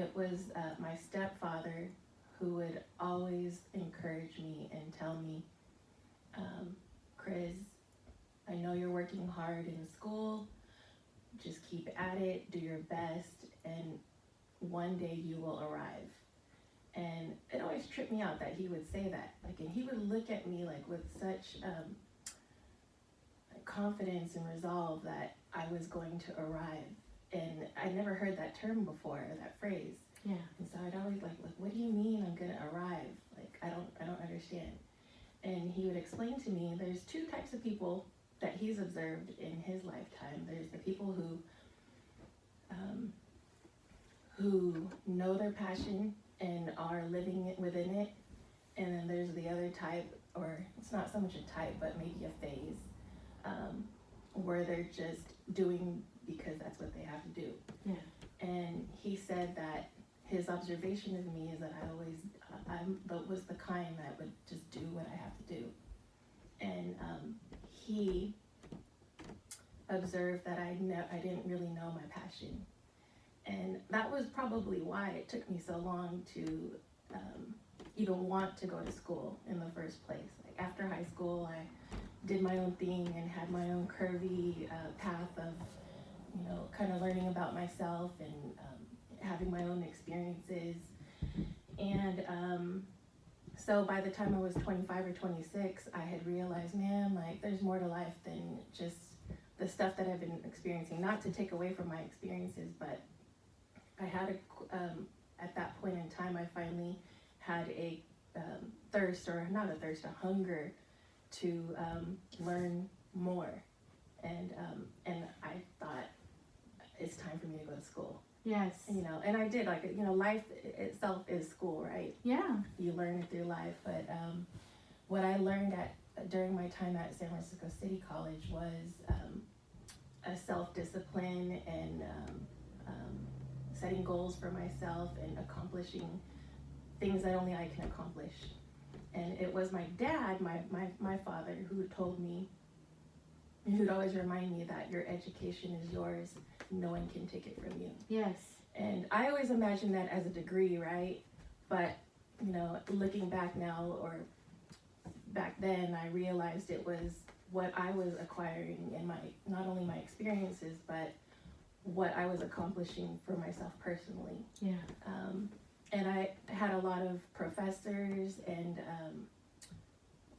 it was my stepfather who would always encourage me and tell me, Kriz, I know you're working hard in school, just keep at it, do your best, and one day you will arrive. And it always tripped me out that he would say that. Like, and he would look at me like with such confidence and resolve that I was going to arrive. And I never heard that term before, or that phrase. Yeah. And so I'd always like, what do you mean I'm gonna arrive? Like, I don't understand. And he would explain to me there's two types of people that he's observed in his lifetime. There's the people who know their passion and are living within it. And then there's the other type, or it's not so much a type, but maybe a phase, where they're just doing because that's what they have to do. Yeah. And he said that his observation of me is that was the kind that would just do what I have to do. And he observed that I didn't really know my passion. And that was probably why it took me so long to even want to go to school in the first place. Like, after high school, I did my own thing and had my own curvy path of, kind of learning about myself and having my own experiences. And so by the time I was 25 or 26, I had realized, man, like, there's more to life than just the stuff that I've been experiencing. Not to take away from my experiences, but I had at that point in time, I finally had a thirst, or not a thirst, a hunger to learn more. And I thought, it's time for me to go to school. Yes. And I did, like, life itself is school, right? Yeah. You learn it through life. But what I learned during my time at San Francisco City College was a self-discipline and setting goals for myself and accomplishing things that only I can accomplish. And it was my dad, my father, who told me, who'd always remind me that your education is yours. No one can take it from you. Yes. And I always imagined that as a degree, right? But, looking back now, or back then, I realized it was what I was acquiring in not only my experiences, but what I was accomplishing for myself personally. Yeah. And I had a lot of professors and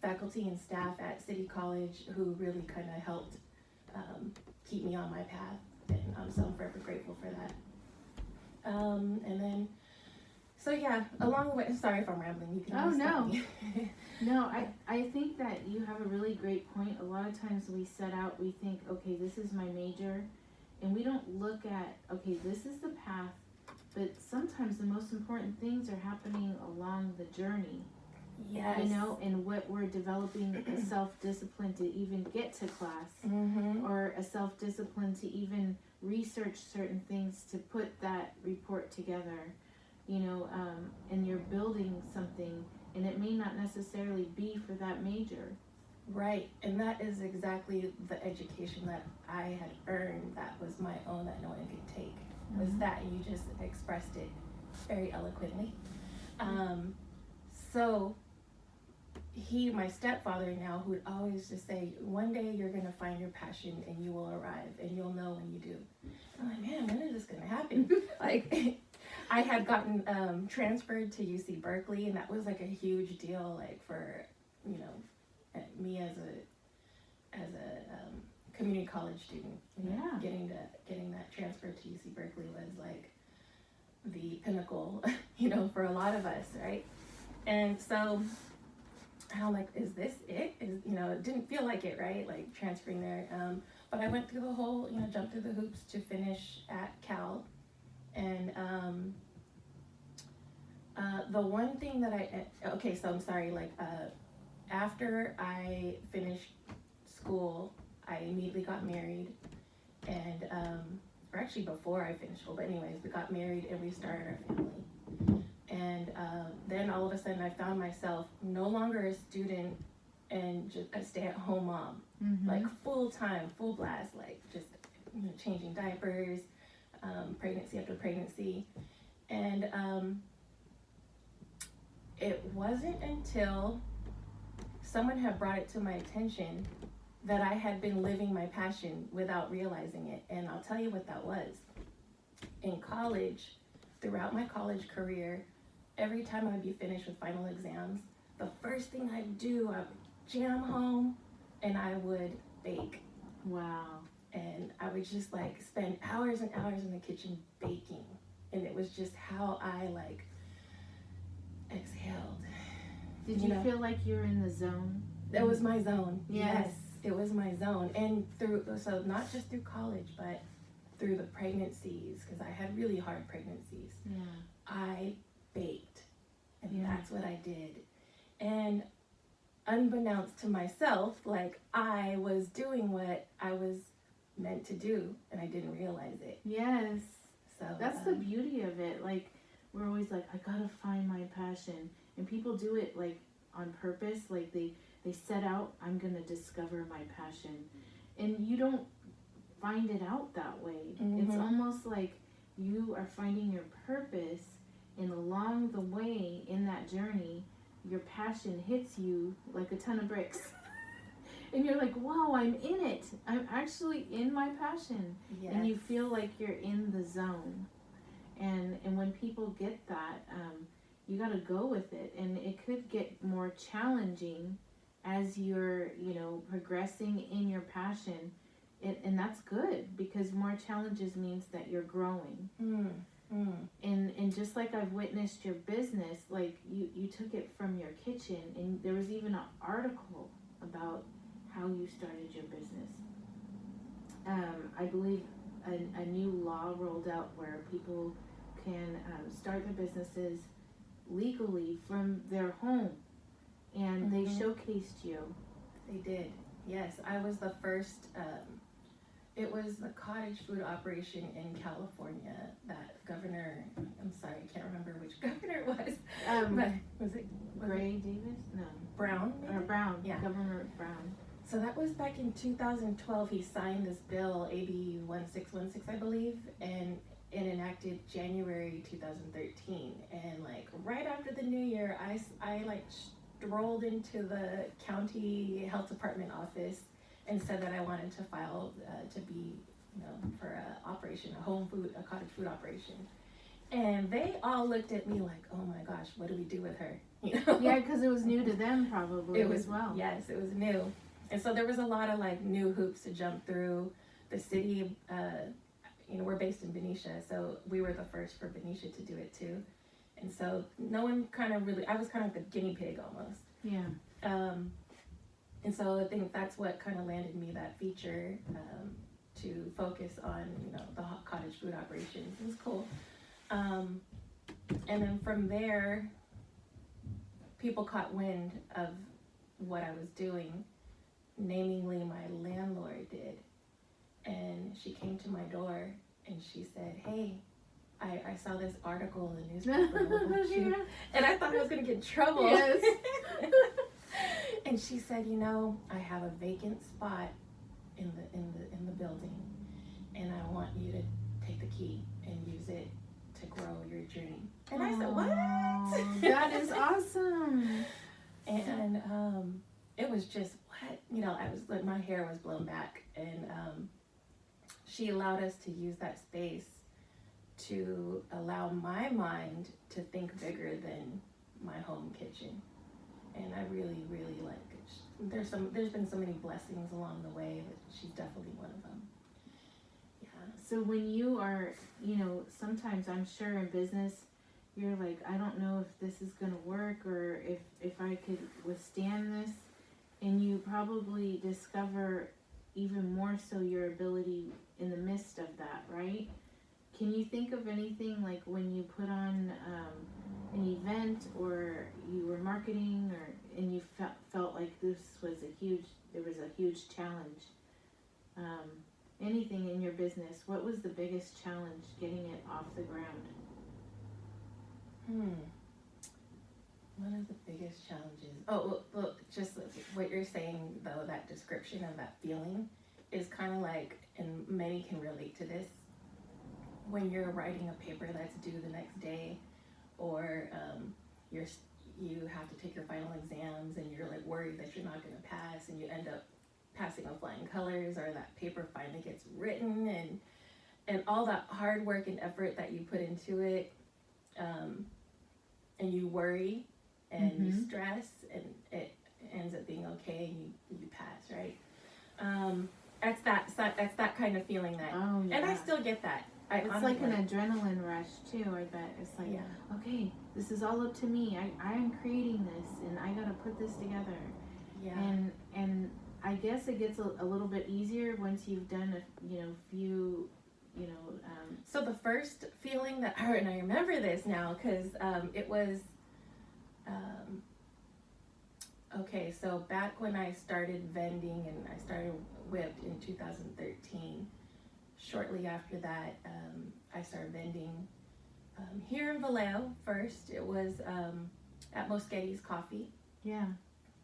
faculty and staff at City College who really kind of helped keep me on my path. And so I'm forever grateful for that. And then, so yeah, along the way, sorry if I'm rambling, you can always stop me. No, I think that you have a really great point. A lot of times we set out, we think, okay, this is my major, and we don't look at, okay, this is the path, but sometimes the most important things are happening along the journey. Yes. And what we're developing a self-discipline to even get to class, Mm-hmm. or a self-discipline to even research certain things to put that report together, and you're building something, and it may not necessarily be for that major. Right, and that is exactly the education that I had earned that was my own, that no one could take. Was that, and you just expressed it very eloquently. So my stepfather now, who would always just say, one day you're gonna find your passion and you will arrive and you'll know when you do. I'm like, man, when is this gonna happen? Like, I had gotten transferred to UC Berkeley, and that was like a huge deal, like, for me as a community college student. Yeah. Getting that transfer to UC Berkeley was like the pinnacle, for a lot of us, right? And so I'm like, is this it? It didn't feel like it, right? Like, transferring there. But I went through the whole, jumped through the hoops to finish at Cal. And the one thing that so I'm sorry, like, after I finished school, I immediately got married. And, or actually before I finished school, but anyways, we got married and we started our family. And then all of a sudden I found myself no longer a student and just a stay-at-home mom. Mm-hmm. Like, full-time, full blast, like, just changing diapers, pregnancy after pregnancy. And it wasn't until someone had brought it to my attention that I had been living my passion without realizing it. And I'll tell you what that was. In college, throughout my college career, every time I'd be finished with final exams, the first thing I'd do, I would jam home and I would bake. Wow. And I would just like spend hours and hours in the kitchen baking. And it was just how I like exhaled. Did you feel like you were in the zone? It was my zone. Yes. It was my zone. And so not just through college, but through the pregnancies, because I had really hard pregnancies. Yeah. I baked. And that's what I did. And unbeknownst to myself, like I was doing what I was meant to do, and I didn't realize it. Yes. So that's the beauty of it. Like, we're always like, I gotta find my passion. And people do it like on purpose. Like they set out, I'm gonna discover my passion. And you don't find it out that way. Mm-hmm. It's almost like you are finding your purpose, and along the way in that journey, your passion hits you like a ton of bricks. And you're like, wow, I'm in it. I'm actually in my passion. Yes. And you feel like you're in the zone. And when people get that, you got to go with it. And it could get more challenging as you're, progressing in your passion. And that's good, because more challenges means that you're growing. And just like I've witnessed your business, like you took it from your kitchen, and there was even an article about how you started your business. I believe a new law rolled out where people can start their businesses legally from their home, and they showcased you. They did. Yes, I was the first. It was the cottage food operation in California that Governor, I'm sorry, I can't remember which governor it was. But was it Gray Davis? No. Brown? Or Brown. Yeah. Governor Brown. So that was back in 2012. He signed this bill, AB 1616, I believe, and it enacted January 2013. And like right after the new year, I like strolled into the county health department office and said that I wanted to file to be, for a operation, a cottage food operation. And they all looked at me like, oh my gosh, what do we do with her? Yeah, because it was new to them probably as well. Yes, it was new. And so there was a lot of like new hoops to jump through. The city, we're based in Benicia, so we were the first for Benicia to do it too. And so no one I was kind of like the guinea pig almost. Yeah. And so I think that's what kind of landed me that feature to focus on, the cottage food operations. It was cool. And then from there, people caught wind of what I was doing, namely my landlord did. And she came to my door and she said, hey, I saw this article in the newspaper about you. Yeah. And I thought I was going to get in trouble. Yes. And she said, I have a vacant spot in the building, and I want you to take the key and use it to grow your dream. And I said, what? That is awesome. And it was just what? My hair was blown back, and she allowed us to use that space to allow my mind to think bigger than my home kitchen. And I really, really like it. There's been so many blessings along the way, but she's definitely one of them. Yeah. So when you are, sometimes I'm sure in business, you're like, I don't know if this is going to work, or if I could withstand this. And you probably discover even more so your ability in the midst of that, right? Can you think of anything like when you put on an event, or you were marketing, and you felt like there was a huge challenge? Anything in your business, what was the biggest challenge getting it off the ground? One of the biggest challenges. Oh, well, just what you're saying though, that description of that feeling is kind of like, and many can relate to this. when you're writing a paper that's due the next day, or you have to take your final exams and you're like worried that you're not going to pass, and you end up passing with flying colors, or that paper finally gets written, and all that hard work and effort that you put into it, and you worry and you stress, and it ends up being okay, and you pass, right? That's that kind of feeling that, and I still get that. It's like an adrenaline rush too, I bet. It's like, okay, this is all up to me. I am creating this, and I gotta put this together. Yeah. And I guess it gets a little bit easier once you've done a few. So the first feeling that, and I remember this now, because it was, okay, so back when I started vending and I started Whipt in 2013, shortly after that, I started vending here in Vallejo first. It was at Moschetti's Coffee. Yeah.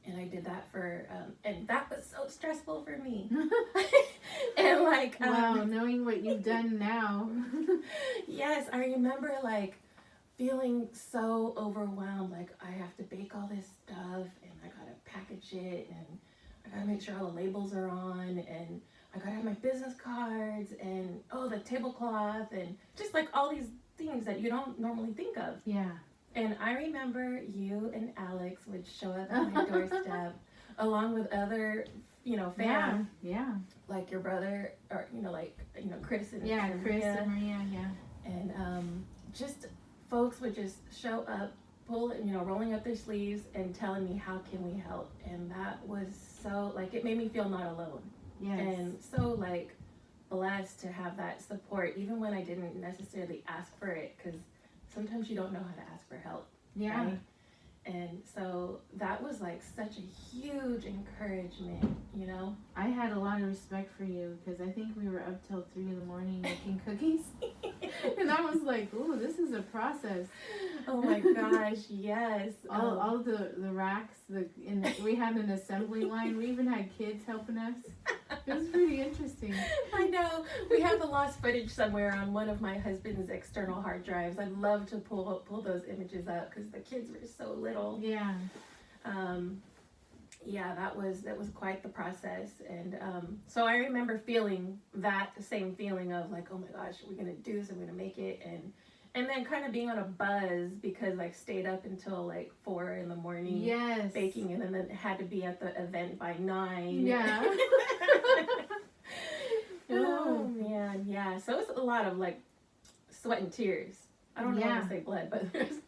And I did that for, and that was so stressful for me. And like, wow, knowing what you've done now. Yes, I remember like feeling so overwhelmed. Like, I have to bake all this stuff, and I gotta package it, and I gotta make sure all the labels are on, and I gotta have my business cards, and the tablecloth, and just like all these things that you don't normally think of. Yeah. And I remember you and Alex would show up at my doorstep along with other, fam. Yeah. Like your brother, or, Chris and Chris and Maria, yeah. And just folks would just show up, rolling up their sleeves and telling me, how can we help? And that was so, like, it made me feel not alone. Yes. And so, like, blessed to have that support, even when I didn't necessarily ask for it, because sometimes you don't know how to ask for help. Yeah. Right? And so that was like such a huge encouragement, I had a lot of respect for you, because I think we were up till 3 a.m. making cookies. And I was like, ooh, this is a process. Oh my gosh, yes. All the racks, we had an assembly line. We even had kids helping us. It was pretty interesting. I know. We have the lost footage somewhere on one of my husband's external hard drives. I'd love to pull those images up, because the kids were so little. Yeah. Yeah, that was quite the process. And so I remember feeling that same feeling of like, oh my gosh, we're gonna do this, I'm gonna make it, and then kind of being on a buzz, because I stayed up until like 4 a.m. Yes. baking, and then had to be at the event by 9. Yeah. Oh man, yeah. So it's a lot of like sweat and tears. I don't know how to say blood, but there's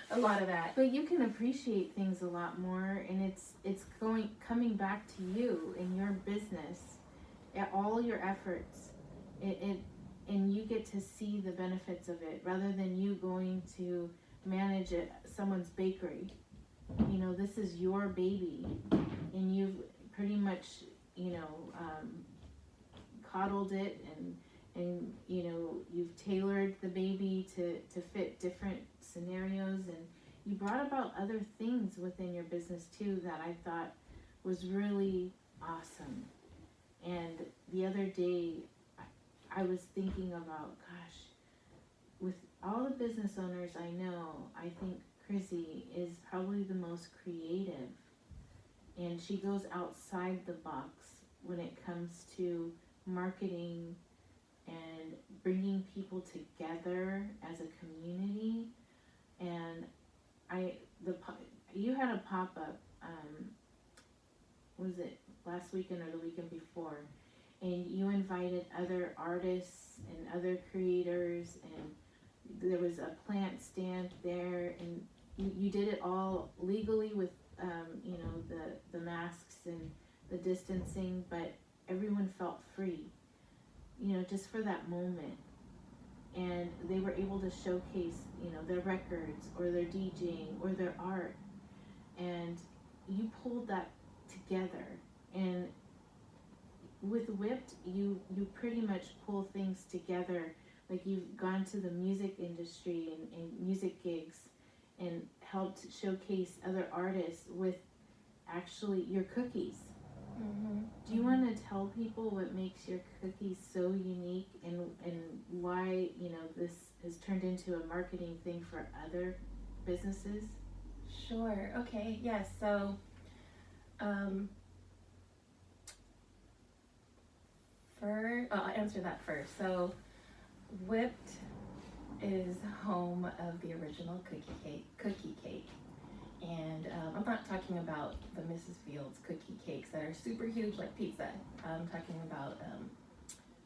a lot of that. But you can appreciate things a lot more, and it's coming back to you in your business, at all your efforts, and you get to see the benefits of it, rather than you going to manage someone's bakery. This is your baby, and you've pretty much coddled it, and you've tailored the baby to fit different scenarios, and you brought about other things within your business too that I thought was really awesome. And the other day I was thinking about, gosh, with all the business owners I know, I think Krizy is probably the most creative, and she goes outside the box when it comes to marketing and bringing people together as a community. And you had a pop-up, was it last weekend or the weekend before, and you invited other artists and other creators, and there was a plant stand there, and you did it all legally with the masks and the distancing, but everyone felt free, just for that moment. And they were able to showcase, their records or their DJing or their art. And you pulled that together. And with Whipt, you pretty much pull things together. Like, you've gone to the music industry and music gigs and helped showcase other artists with actually your cookies. Do you want to tell people what makes your cookies so unique and why, you know, this has turned into a marketing thing for other businesses? Sure. Okay. Yes. So, I'll answer that first. So, Whipt is home of the original cookie cake. And I'm not talking about the Mrs. Fields cookie cakes that are super huge like pizza. I'm talking about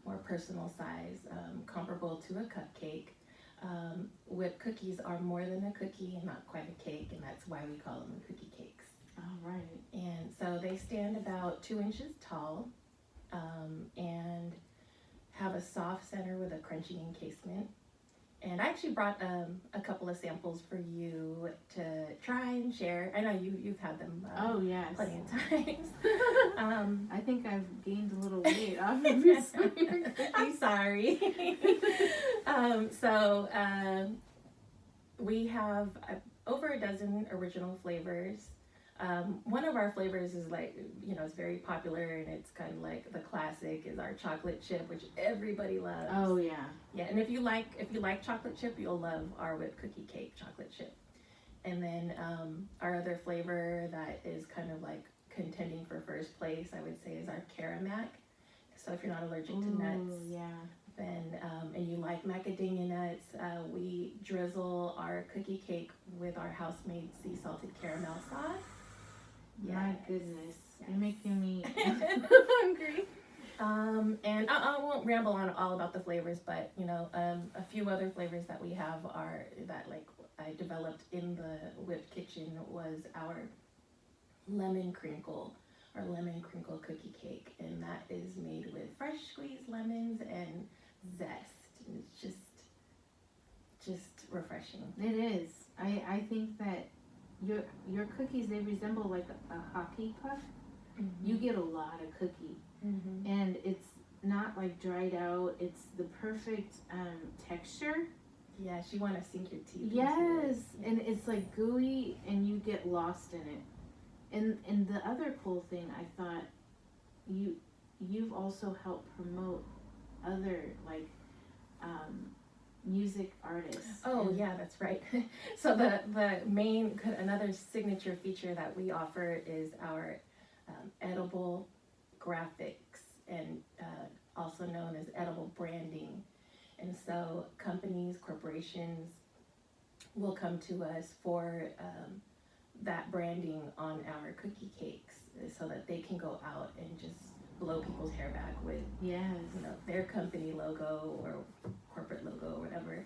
more personal size, comparable to a cupcake. Whipped cookies are more than a cookie and not quite a cake, and that's why we call them cookie cakes. All right. And so they stand about 2 inches tall and have a soft center with a crunchy encasement. And I actually brought a couple of samples for you to try and share. I know you've had them oh, yes. plenty of times. I think I've gained a little weight off of your cookies. I'm sorry. We have over a dozen original flavors. One of our flavors is like, you know, it's very popular and it's kind of like the classic is our chocolate chip, which everybody loves. Oh yeah. Yeah, and if you like chocolate chip, you'll love our whipped cookie cake chocolate chip. And then our other flavor that is kind of like contending for first place, I would say, is our Caramac. So if you're not allergic to nuts, yeah. then and you like macadamia nuts, we drizzle our cookie cake with our house-made sea salted caramel sauce. My goodness, you're making me hungry. And I won't ramble on all about the flavors, but you know, a few other flavors that we have are that like I developed in the Whipped kitchen was our lemon crinkle cookie cake, and that is made with fresh squeezed lemons and zest. And it's just refreshing. It is. I think that your cookies, they resemble like a hockey puck. Mm-hmm. You get a lot of cookie, mm-hmm. and it's not like dried out. It's the perfect texture. Yes, you want to sink your teeth. Yes, and it's like gooey, and you get lost in it. And the other cool thing, I thought, you've also helped promote other like music artists. Oh yeah, that's right. So the main, another signature feature that we offer is our edible graphics, and also known as edible branding. And so companies, corporations will come to us for that branding on our cookie cakes, so that they can go out and just blow people's hair back with, yes, you know, their company logo or corporate logo or whatever.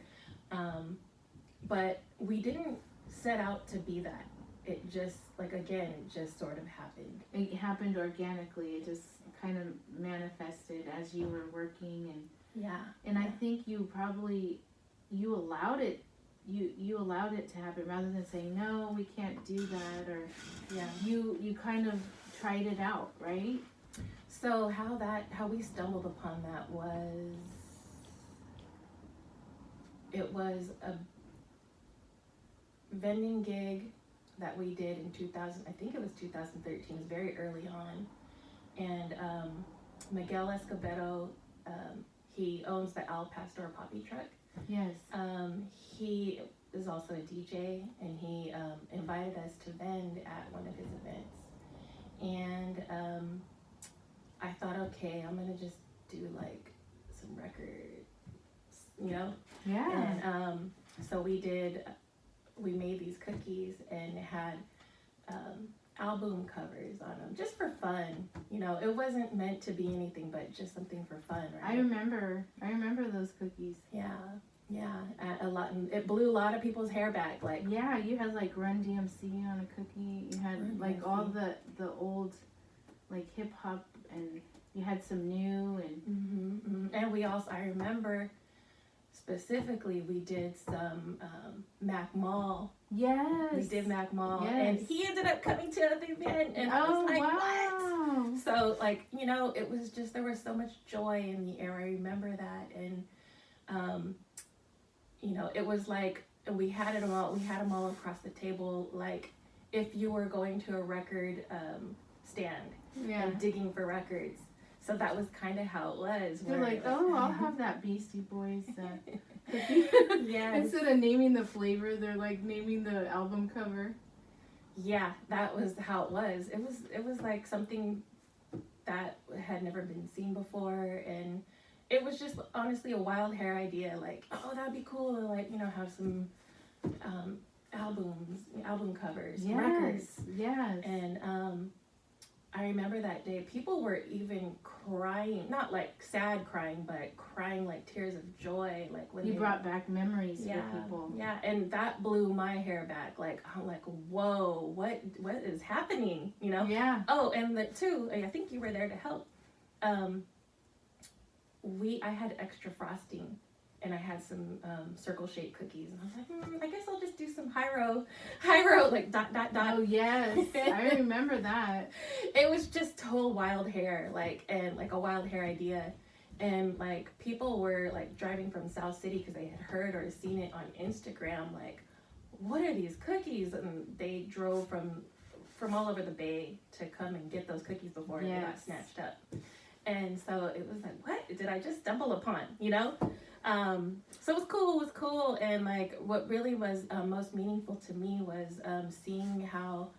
But we didn't set out to be that. It just, like, again, it just sort of happened. It happened organically. It just kind of manifested as you were working, and yeah. And I think you allowed it. You allowed it to happen rather than saying no, we can't do that, or yeah. You kind of tried it out, right? So how we stumbled upon that was, it was a vending gig that we did in 2000, I think it was 2013, it was very early on. And Miguel Escobedo, he owns the Al Pastor Poppy Truck. Yes. He is also a DJ, and he invited us to vend at one of his events. And I thought, okay, I'm gonna just do like some records, you know? Yeah. And so we made these cookies and had album covers on them, just for fun. You know, it wasn't meant to be anything but just something for fun, right? I remember those cookies. Yeah. A lot, and it blew a lot of people's hair back. Like, yeah, you had like Run DMC on a cookie. You had like all the old like hip hop, and you had some new, and and we also, I remember specifically, we did some Mac Mall. Yes. We did Mac Mall, yes. And he ended up coming to the event, and I was like, wow. What? So, like, you know, it was just, there was so much joy in the air. I remember that, and you know, it was like, we had them all across the table. Like, if you were going to a record stand, and digging for records. So that was kind of how it was. They're like, oh, I'll have that Beastie Boys cookie. Yeah. Instead of naming the flavor, they're like naming the album cover. Yeah, that was how it was. It was like something that had never been seen before, and it was just honestly a wild hair idea. Like, oh, that'd be cool to, like, you know, have some album covers, records. Yes. And I remember that day, people were even crying, not like sad crying, but crying like tears of joy. Like when you brought back memories for people. Yeah, and that blew my hair back. Like, I'm like, whoa, what is happening? You know? Yeah. Oh, and too, I think you were there to help. I had extra frosting, and I had some circle shaped cookies, and I was like, I guess I'll just do some high row, like dot. Oh yes, I remember that. It was just total wild hair, like a wild hair idea, and like people were like driving from South City because they had heard or seen it on Instagram, like, what are these cookies? And they drove from all over the Bay to come and get those cookies before they got snatched up. And so it was like, what did I just stumble upon, you know? So it was cool. And like, what really was most meaningful to me was seeing how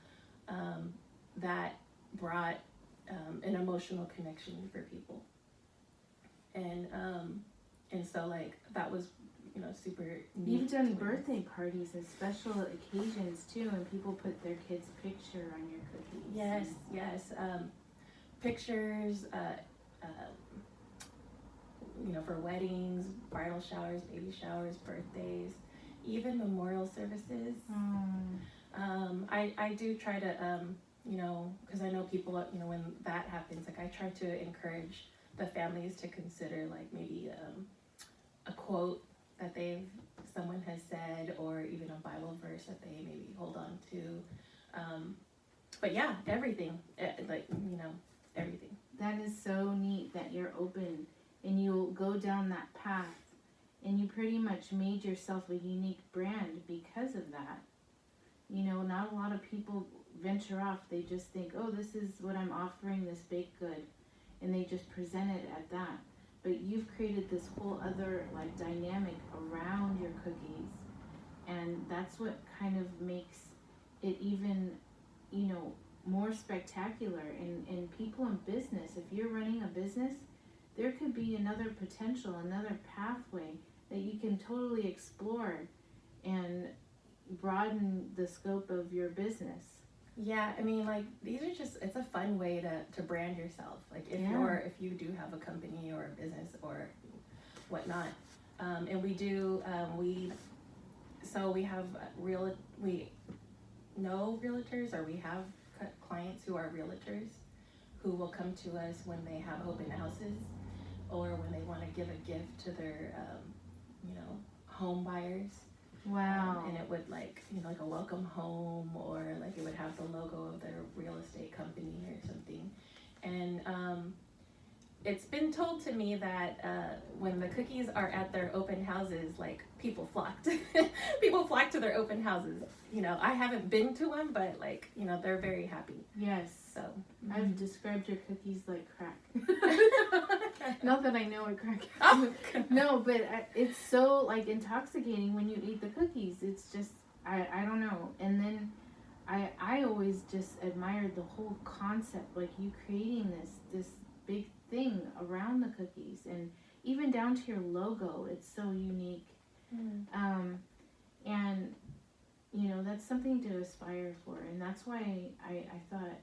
that brought an emotional connection for people. And so like, that was, you know, super neat. You've done birthday parties and special occasions too, and people put their kids' picture on your cookies. Yes. Pictures, you know, for weddings, bridal showers, baby showers, birthdays, even memorial services. I do try to, you know, because I know people, you know, when that happens, like, I try to encourage the families to consider, like, maybe a quote that someone has said, or even a Bible verse that they maybe hold on to. But yeah, everything, like, you know, everything. That is so neat that you're open and you'll go down that path, and you pretty much made yourself a unique brand because of that. You know, not a lot of people venture off. They just think, oh, this is what I'm offering, this baked good, and they just present it at that. But you've created this whole other like dynamic around your cookies, and that's what kind of makes it even, you know, more spectacular. And people in business, if you're running a business, there could be another potential, another pathway that you can totally explore and broaden the scope of your business. Yeah, I mean, like, these are just, it's a fun way to brand yourself. Like, if you do have a company or a business or whatnot. And we do, we have we know realtors, or we have clients who are realtors who will come to us when they have open houses, or when they want to give a gift to their, you know, home buyers. Wow. And it would, like, you know, like a welcome home, or like it would have the logo of their real estate company or something. And it's been told to me that when the cookies are at their open houses, like, people flock to their open houses. You know, I haven't been to one, but, like, you know, they're very happy. Yes. So I've described your cookies like crack. Not that I know what crack is. Oh. No, but it's so like intoxicating when you eat the cookies. It's just, I don't know. And then I always just admired the whole concept, like you creating this big thing around the cookies, and even down to your logo. It's so unique. And you know, that's something to aspire for, and that's why I thought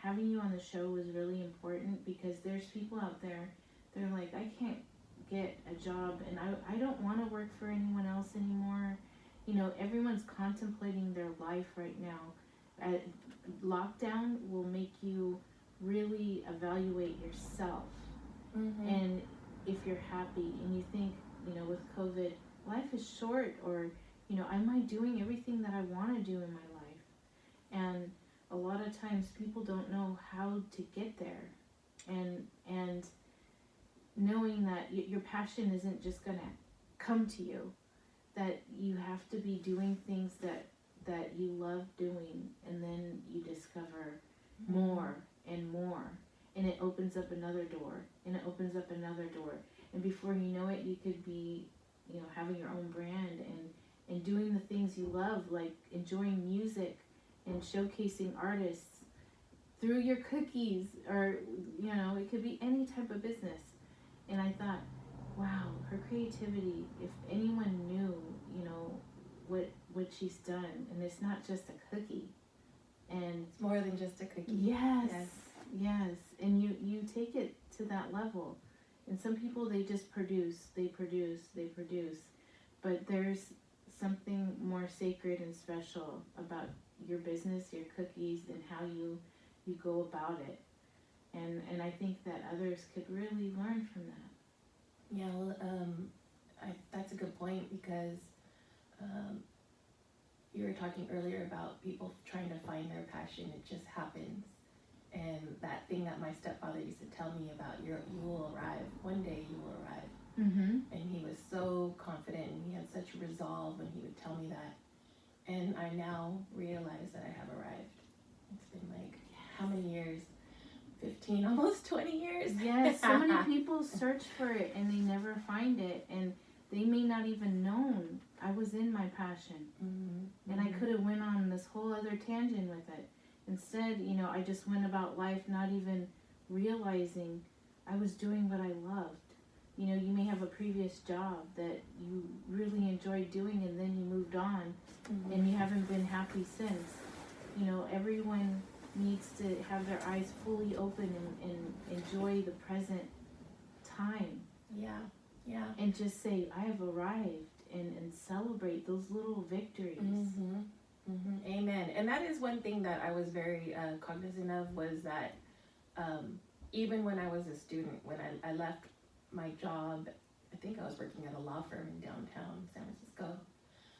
having you on the show was really important, because there's people out there, they're like, I can't get a job, and I don't want to work for anyone else anymore. You know, everyone's contemplating their life right now. Lockdown will make you really evaluate yourself. And if you're happy and you think, you know, with COVID, life is short, or, you know, am I doing everything that I want to do in my life? And a lot of times people don't know how to get there, and knowing that your passion isn't just gonna come to you, that you have to be doing things that you love doing, and then you discover more and more. And it opens up another door, and it opens up another door. And before you know it, you could be, having your own brand and doing the things you love, like enjoying music and showcasing artists through your cookies, or, it could be any type of business. And I thought, wow, her creativity, if anyone knew, what she's done, and it's not just a cookie. And It's more than just a cookie. yes. And you take it to that level. And some people, they just produce. But there's something more sacred and special about your business, your cookies, and how you go about it. And I think that others could really learn from that. Yeah, well, that's a good point, because you were talking earlier about people trying to find their passion. It just happens. And that thing that my stepfather used to tell me about, you will arrive. One day you will arrive. Mm-hmm. And he was so confident, and he had such resolve when he would tell me that. And I now realize that I have arrived. It's been like, how many years? 15, almost 20 years. Yes, so many people search for it and they never find it, and they may not even known I was in my passion. Mm-hmm. And I could have went on this whole other tangent with it. Instead, I just went about life not even realizing I was doing what I loved. You may have a previous job that you really enjoyed doing, and then you moved on, Mm-hmm. and you haven't been happy since. Everyone needs to have their eyes fully open and enjoy the present time. Yeah. And just say, I have arrived, and celebrate those little victories. Mm-hmm. Mm-hmm. Amen. And that is one thing that I was very cognizant of, was that even when I was a student, when I left my job, I think I was working at a law firm in downtown San Francisco.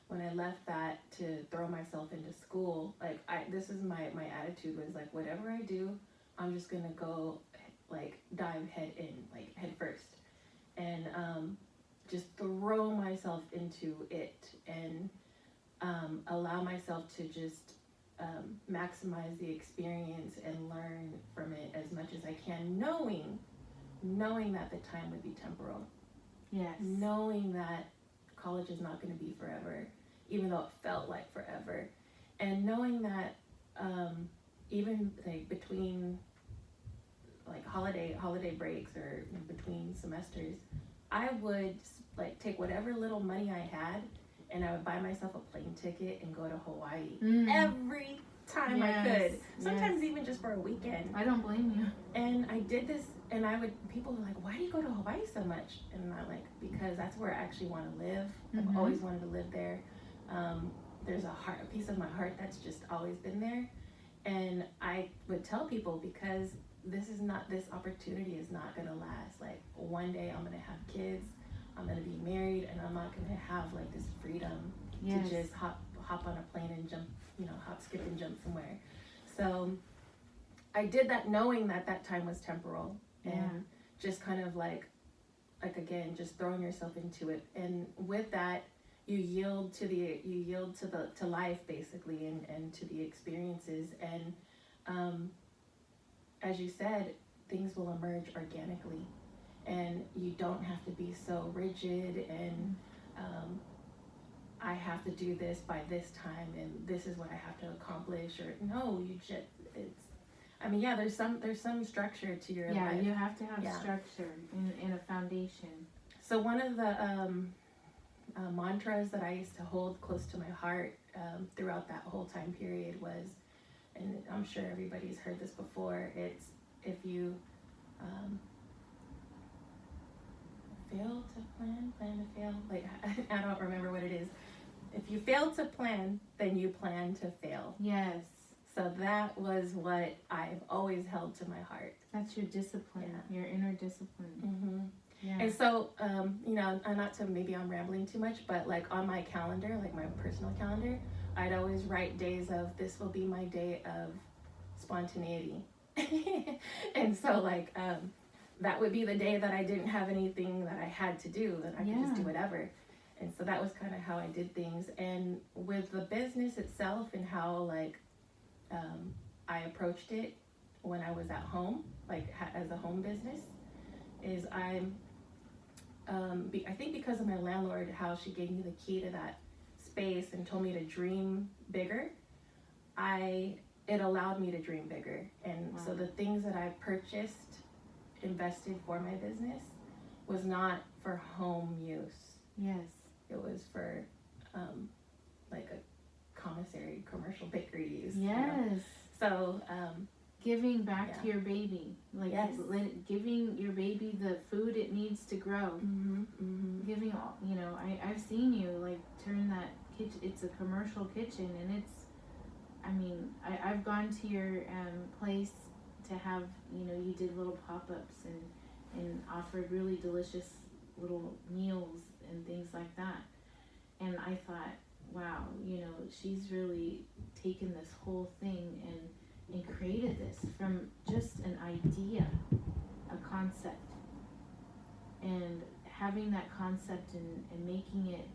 When I left that to throw myself into school, this is my attitude, was like, whatever I do, I'm just gonna go dive head first, and just throw myself into it, and allow myself to just maximize the experience and learn from it as much as I can, knowing that the time would be temporal. Yes. Knowing that college is not going to be forever, even though it felt like forever. And knowing that even between holiday breaks, or between semesters, I would take whatever little money I had, and I would buy myself a plane ticket and go to Hawaii every time I could. Sometimes even just for a weekend. I don't blame you. And I did this, and people were like, why do you go to Hawaii so much? And I'm like, because that's where I actually want to live. Mm-hmm. I've always wanted to live there. There's a piece of my heart that's just always been there. And I would tell people, because this opportunity is not going to last. One day I'm going to have kids, I'm going to be married, and I'm not going to have this freedom to just hop on a plane and jump, hop, skip, and jump somewhere. So I did that knowing that time was temporal, and just kind of again, just throwing yourself into it. And with that, you yield to life, basically, and to the experiences. And as you said, things will emerge organically, and you don't have to be so rigid and I have to do this by this time, and this is what I have to accomplish. Or no, there's some structure to your life. Yeah, you have to have structure and a foundation. So one of the mantras that I used to hold close to my heart throughout that whole time period was, and I'm sure everybody's heard this before, it's, if you fail to plan to fail. I don't remember what it is. If you fail to plan, then you plan to fail. Yes. So that was what I've always held to my heart. That's your discipline, your inner discipline. Mm-hmm. Yeah. And so, maybe I'm rambling too much, but on my calendar, my personal calendar, I'd always write days of, this will be my day of spontaneity. And so that would be the day that I didn't have anything that I had to do, that I could just do whatever. And so that was kind of how I did things. And with the business itself and how I approached it, when I was at home, like as a home business, is I think because of my landlord, how she gave me the key to that space and told me to dream bigger, it allowed me to dream bigger. And Wow. so the things that I purchased, invested for my business, was not for home use. Yes. It was for like a commissary commercial bakery use. Yes. So giving back Yeah. to your baby, like Yes. giving your baby the food it needs to grow. Giving all, I've seen you like turn that kitchen. It's a commercial kitchen, and I've gone to your place to have, you did little pop-ups and offered really delicious little meals and things like that. And I thought, wow, she's really taken this whole thing and created this from just an idea, a concept. And having that concept and making it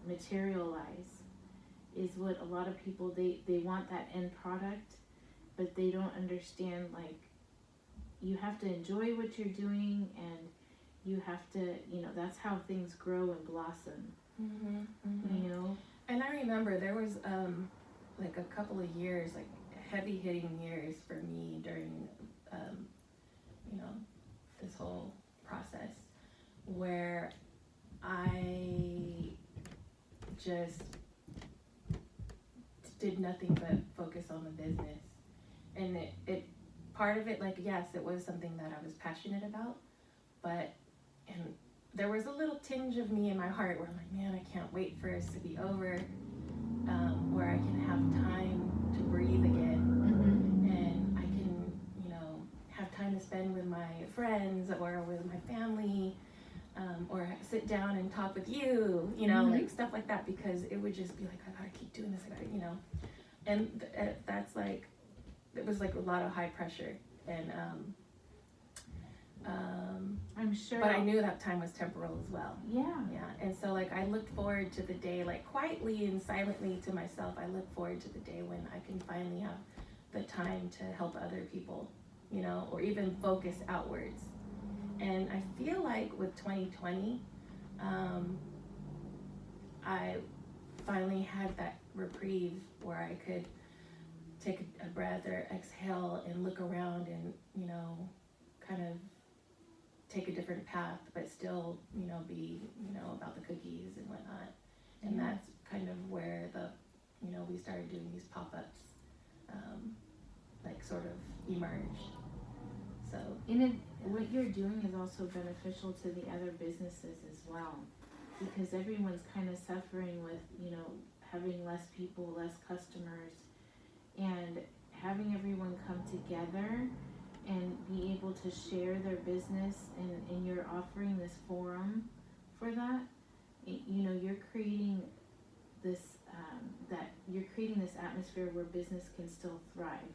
materialize is what a lot of people, they want that end product, but they don't understand, like, you have to enjoy what you're doing, and you have to, that's how things grow and blossom. And I remember there was like a couple of years, like heavy hitting years for me during this whole process, where I just did nothing but focus on the business. And it part of it, like, yes, it was something that I was passionate about, but there was a little tinge of me in my heart where I'm like, man, I can't wait for this to be over, where I can have time to breathe again, and I can, have time to spend with my friends or with my family, or sit down and talk with you, like stuff like that, because it would just be like, I gotta keep doing this, and that's like, it was like a lot of high pressure, and I'm sure. but I knew that time was temporal as well. Yeah. And so, like, I looked forward to the day, like, quietly and silently to myself, I look forward to the day when I can finally have the time to help other people, or even focus outwards. And I feel like with 2020, I finally had that reprieve where I could take a breath or exhale and look around and, kind of take a different path, but still, be, about the cookies and whatnot. And Yeah. that's kind of where we started doing these pop-ups, like, sort of emerged. So. What you're doing is also beneficial to the other businesses as well, because everyone's kind of suffering with, having less people, less customers, and having everyone come together and be able to share their business, and you're offering this forum for that. You're creating this you're creating this atmosphere where business can still thrive.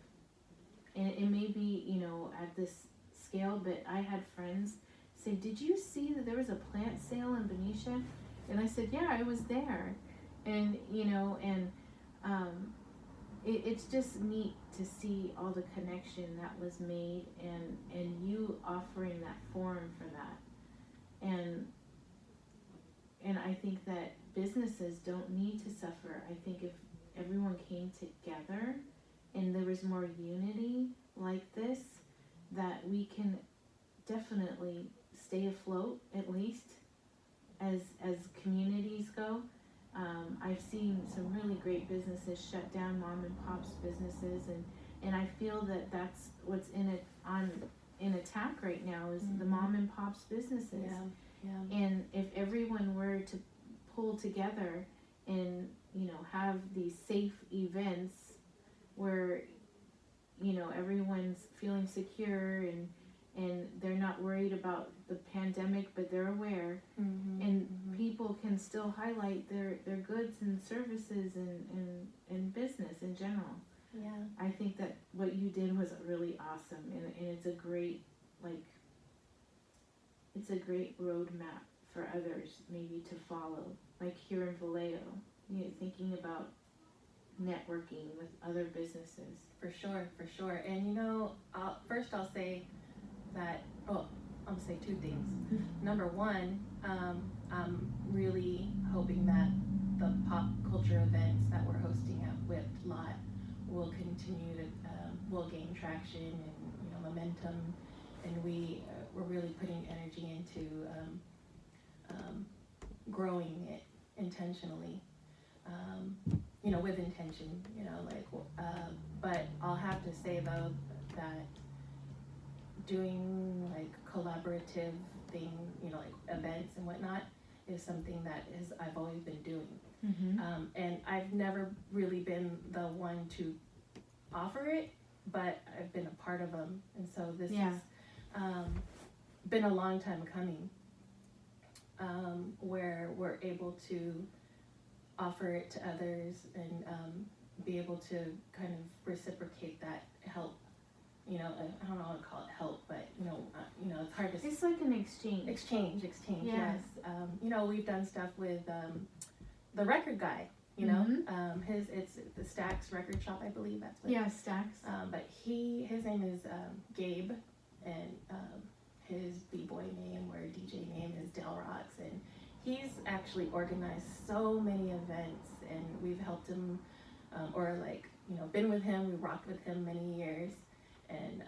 And it may be, at this scale, but I had friends say, did you see that there was a plant sale in Benicia? And I said, yeah, I was there. And it's just neat to see all the connection that was made, and you offering that forum for that. And I think that businesses don't need to suffer. I think if everyone came together and there was more unity like this, that we can definitely stay afloat, at least as communities go. I've seen some really great businesses shut down, mom and pops businesses, and I feel that that's what's in attack right now is the mom and pops businesses. Yeah. And if everyone were to pull together and have these safe events where everyone's feeling secure and they're not worried about the pandemic, but they're aware, and people can still highlight their goods and services and business in general. Yeah. I think that what you did was really awesome, and it's a great roadmap for others maybe to follow, like here in Vallejo, thinking about networking with other businesses. For sure. And you know, I'll say that, I'll say two things. Number one, I'm really hoping that the pop culture events that we're hosting at Whipt Lot will continue to, will gain traction and, you know, momentum, and we're really putting energy into growing it intentionally, you know, with intention, you know, like, but I'll have to say though that doing like collaborative thing, you know, like events and whatnot, is something that I've always been doing. And I've never really been the one to offer it, but I've been a part of them, and so this has been a long time coming, where we're able to offer it to others and be able to kind of reciprocate that help. You know, I don't know how to call it help, but you know, it's hard to. It's like an exchange. Exchange. Yeah. Yes. You know, we've done stuff with the record guy. You know, it's the Stax Record Shop, I believe that's what. Yeah, Stax. But his name is Gabe, and his b-boy name or DJ name is Del Rocks, and he's actually organized so many events, and we've helped him, or like, you know, been with him. We rocked with him many years, and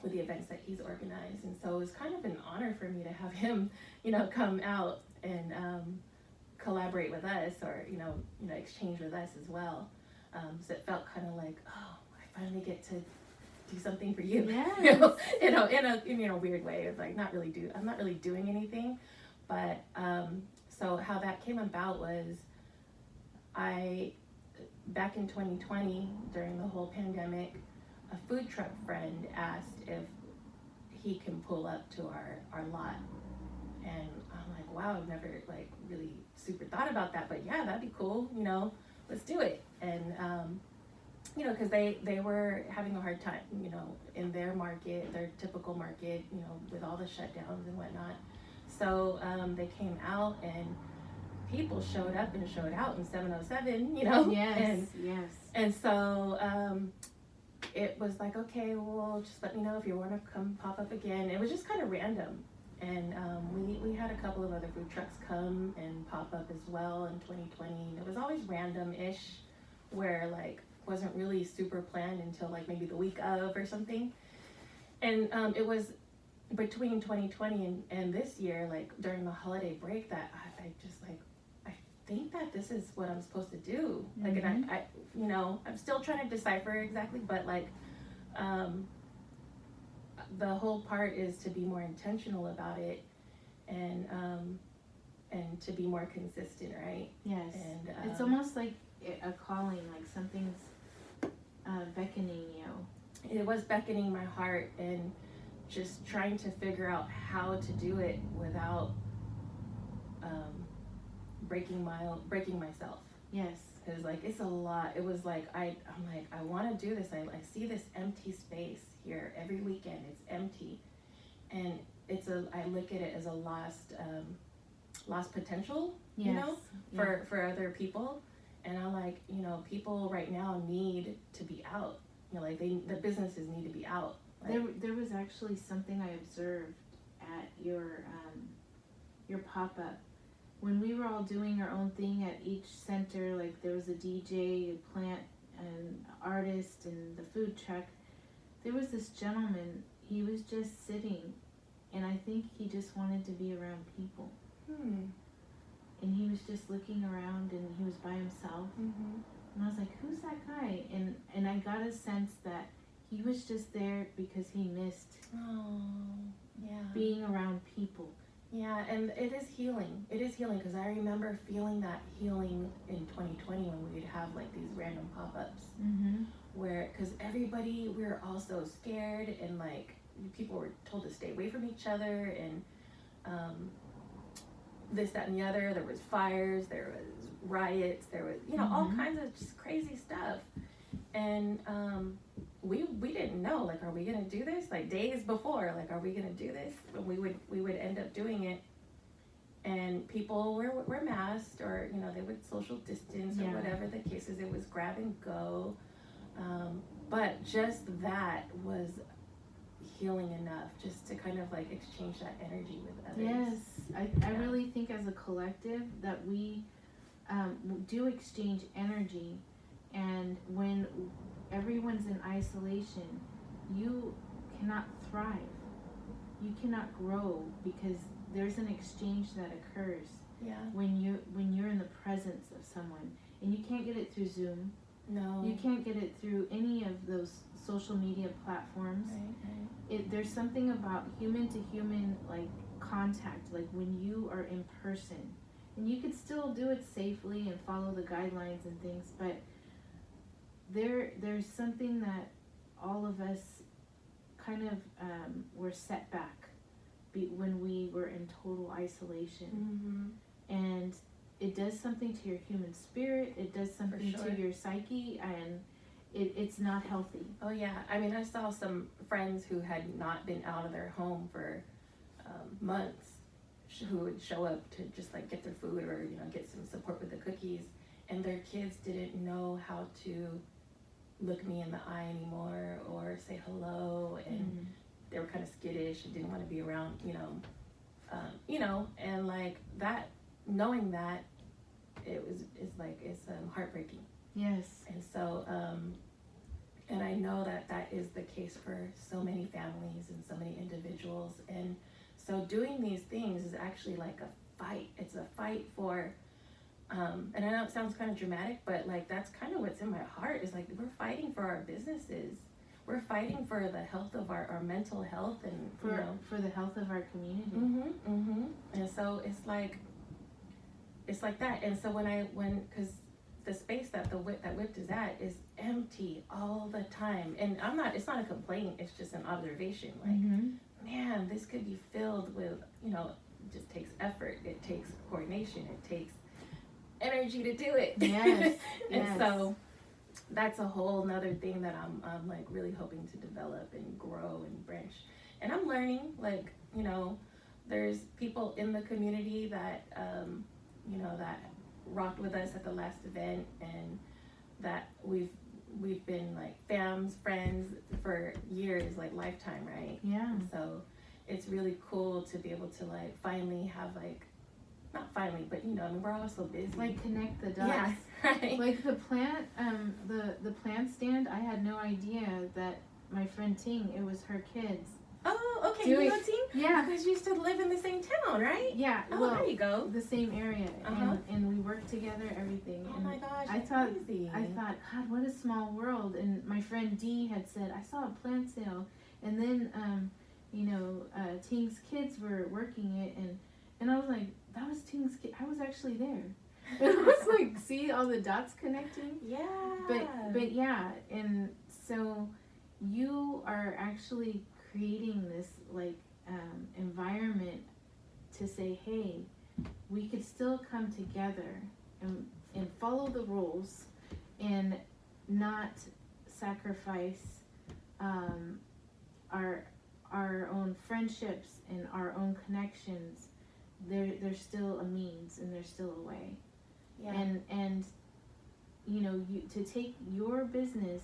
with the events that he's organized, and so it was kind of an honor for me to have him, you know, come out and collaborate with us, or you know, exchange with us as well. So it felt kind of like, oh, I finally get to do something for you. Yes. In a weird way. It's like I'm not really doing anything, but so how that came about was, back in 2020 during the whole pandemic, a food truck friend asked if he can pull up to our lot, and I'm like, wow, I've never like really super thought about that, but yeah, that'd be cool, you know, let's do it. And you know, because they were having a hard time, you know, in their market, their typical market, you know, with all the shutdowns and whatnot. So they came out, and people showed up and showed out in 707, you know. Yes. And so it was like, okay, well, just let me know if you want to come pop up again. It was just kind of random. And we had a couple of other food trucks come and pop up as well in 2020. And it was always random-ish, where like wasn't really super planned until like maybe the week of or something. And it was between 2020 and this year, like during the holiday break, that I just like, I think that this is what I'm supposed to do. Like, and I you know, I'm still trying to decipher exactly, but like, the whole part is to be more intentional about it, and to be more consistent, right? Yes. And it's almost like a calling, like something's beckoning you. It was beckoning my heart, and just trying to figure out how to do it without breaking myself. Yes. Because like it's a lot. It was like I'm like, I want to do this. I see this empty space here every weekend. It's empty, and I look at it as a lost potential. Yes. You know, for other people. And I'm like, you know, people right now need to be out. You know, like the businesses need to be out. Like, there was actually something I observed at your pop-up. When we were all doing our own thing at each center, like there was a DJ, a plant, an artist, and the food truck, there was this gentleman, he was just sitting, and I think he just wanted to be around people. And he was just looking around, and he was by himself. And I was like, who's that guy? And I got a sense that he was just there because he missed being around people. Yeah, and it is healing. It is healing, because I remember feeling that healing in 2020 when we would have like these random pop-ups, where, because we were all so scared, and like people were told to stay away from each other, and this, that, and the other. There was fires, there was riots, there was, you know, all kinds of just crazy stuff. And we didn't know, like, are we gonna do this? Like days before, like, are we gonna do this? And we would end up doing it, and people were masked, or you know, they would social distance or whatever the case places. It was grab and go. But just that was healing enough just to kind of like exchange that energy with others. Yes, I really think as a collective that we do exchange energy, and when everyone's in isolation, you cannot thrive. You cannot grow because there's an exchange that occurs Yeah. when you're in the presence of someone, and you can't get it through Zoom. No. You can't get it through any of those social media platforms. Right. There's something about human to human like contact, like when you are in person, and you could still do it safely and follow the guidelines and things, but there's something that all of us kind of were set back when we were in total isolation. Mm-hmm. And it does something to your human spirit, it does something sure. to your psyche, and it's not healthy. Oh yeah, I mean, I saw some friends who had not been out of their home for months, who would show up to just like get their food or get some support with the cookies, and their kids didn't know how to look me in the eye anymore or say hello, and they were kind of skittish and didn't want to be around, and like that, knowing that, it's heartbreaking. Yes. And so, and I know that is the case for so many families and so many individuals. And so doing these things is actually like a fight. It's a fight for, and I know it sounds kind of dramatic, but like that's kind of what's in my heart, is like we're fighting for our businesses. We're fighting for the health of our mental health and for the health of our community. And so it's like that. And so because the space that Whipt is at is empty all the time, and it's not a complaint, it's just an observation, like man, this could be filled with, it just takes effort, it takes coordination, it takes energy to do it. Yes. And so that's a whole nother thing that I'm like really hoping to develop and grow and branch. And I'm learning, like, there's people in the community that that rocked with us at the last event, and that we've been like friends for years, like lifetime, right? Yeah. And so it's really cool to be able to like finally have like, not finally, but we're all so busy. Like connect the dots. Yeah, right. Like the plant, the plant stand, I had no idea that my friend Ting, it was her kids. Oh, okay. You know Ting? Yeah. Because you used to live in the same town, right? Yeah. Oh, well, there you go. The same area, and we worked together, everything. Oh and my gosh, I thought, crazy. God, what a small world. And my friend Dee had said, I saw a plant sale, and then, Ting's kids were working it, and I was like, that was Ting's kid. I was actually there. It was like, see all the dots connecting? Yeah. But yeah, and so you are actually creating this like environment to say, hey, we could still come together and follow the rules and not sacrifice our own friendships and our own connections. There's still a means and there's still a way. Yeah. And you to take your business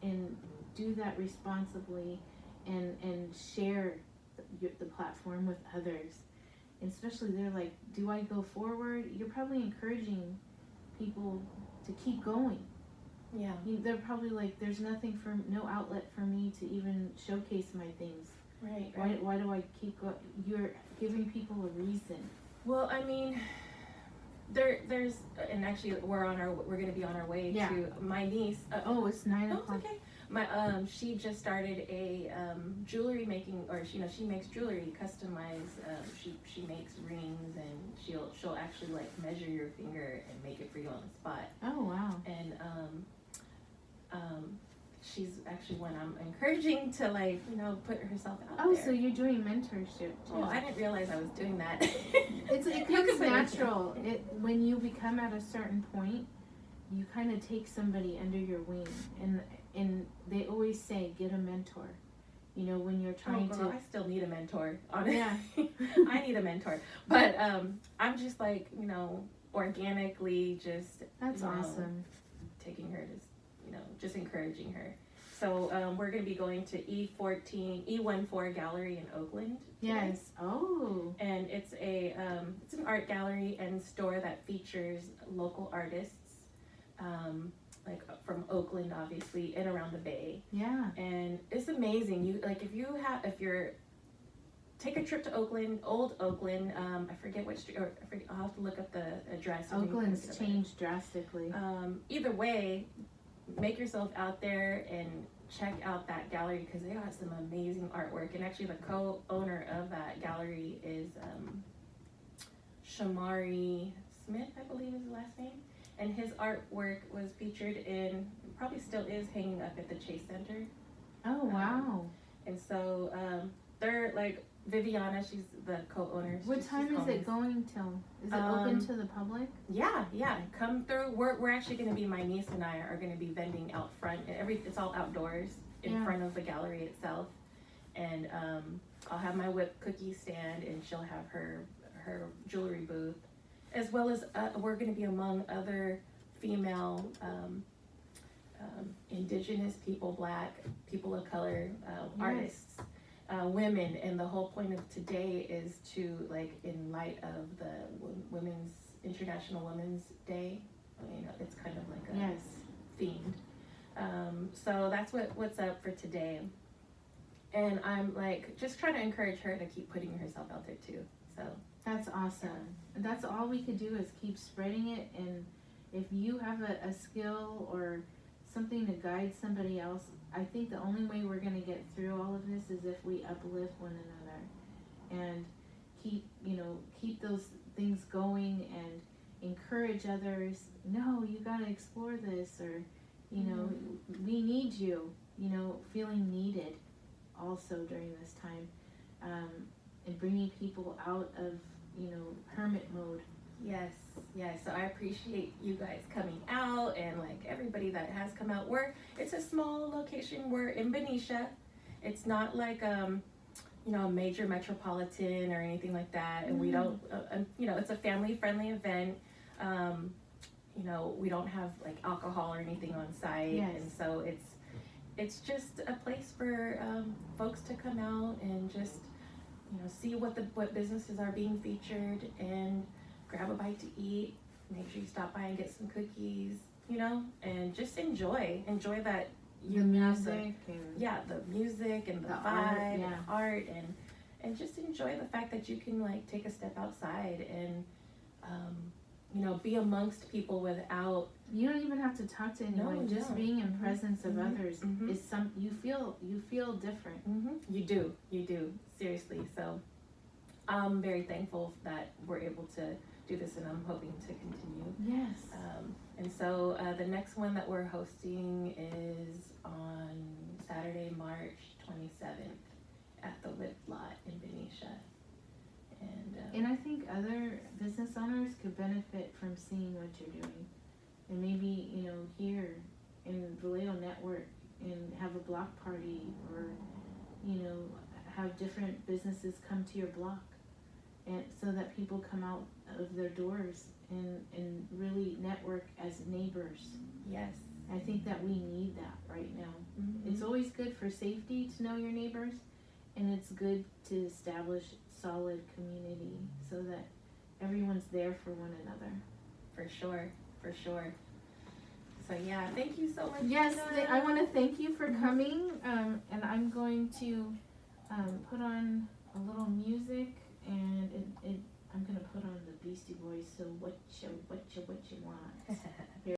and do that responsibly and share the platform with others. And especially they're like, do I go forward? You're probably encouraging people to keep going. Yeah. They're probably like, there's no outlet for me to even showcase my things. Right. Why do I keep going? You're giving people a reason. Well, I mean, there's, and actually we're going to be on our way to my niece. It's 9 o'clock. It's okay. My she just started a jewelry making, or she makes jewelry customized. She makes rings, and she'll actually like measure your finger and make it for you on the spot. Oh wow. And she's actually one I'm encouraging to like put herself out there. Oh, so you're doing mentorship too. Oh, I didn't realize I was doing that. It comes natural. When you become at a certain point, you kind of take somebody under your wing, and they always say, get a mentor. When you're trying to. I still need a mentor. Honestly. Yeah. I need a mentor, but I'm just like organically just. That's awesome. taking her to, just encouraging her. So we're going to be going to E14 Gallery in Oakland today. Yes. Oh. And it's an art gallery and store that features local artists, like from Oakland, obviously, and around the Bay. Yeah. And it's amazing. If you're take a trip to Oakland, old Oakland. I forget which street, I'll have to look up the address. Oakland's changed drastically. Either way, make yourself out there and check out that gallery because they got some amazing artwork. And actually, the co-owner of that gallery is Shamari Smith, I believe is his last name. And his artwork was featured in, probably still is, hanging up at the Chase Center. Oh, wow. And so they're like, Viviana, she's the co-owner. What time is it going till? Is it open to the public? Yeah, come through. We're actually going to be, my niece and I are going to be vending out front. It's all outdoors in front of the gallery itself. And I'll have my whipped cookie stand, and she'll have her jewelry booth, as well as we're going to be among other female indigenous people, Black people of color, artists. Women, and the whole point of today is to, like, in light of the International Women's Day, it's kind of like a themed. So that's what's up for today. And I'm like just trying to encourage her to keep putting herself out there too. So that's awesome. And that's all we could do is keep spreading it. And if you have a skill or something to guide somebody else, I think the only way we're going to get through all of this is if we uplift one another and keep those things going and encourage others. No, you got to explore this, or we need you, feeling needed also during this time, and bringing people out of hermit mode. Yes. So I appreciate you guys coming out, and like everybody that has come out. It's a small location. We're in Benicia. It's not like a major metropolitan or anything like that. And we don't, it's a family-friendly event. We don't have like alcohol or anything on site, and so it's just a place for folks to come out and just see what businesses are being featured and grab a bite to eat. Make sure you stop by and get some cookies, and just enjoy that the music the music and the vibe, art, and art, and just enjoy the fact that you can like take a step outside and be amongst people without. You don't even have to talk to anyone. Just being in presence of others is you feel different. You do seriously. So I'm very thankful that we're able to do this, and I'm hoping to continue. Yes. And so the next one that we're hosting is on Saturday, March 27th at the Whipt lot in Benicia. And I think other business owners could benefit from seeing what you're doing. And maybe, here in Vallejo Network, and have a block party, or, have different businesses come to your block, and so that people come out of their doors and really network as neighbors. Yes. I think that we need that right now. It's always good for safety to know your neighbors, and it's good to establish solid community so that everyone's there for one another. For sure. So yeah, thank you so much. Yes, I want to thank you for coming, and I'm going to put on a little music, and I'm going to put on the Beastie Boys, so what you want.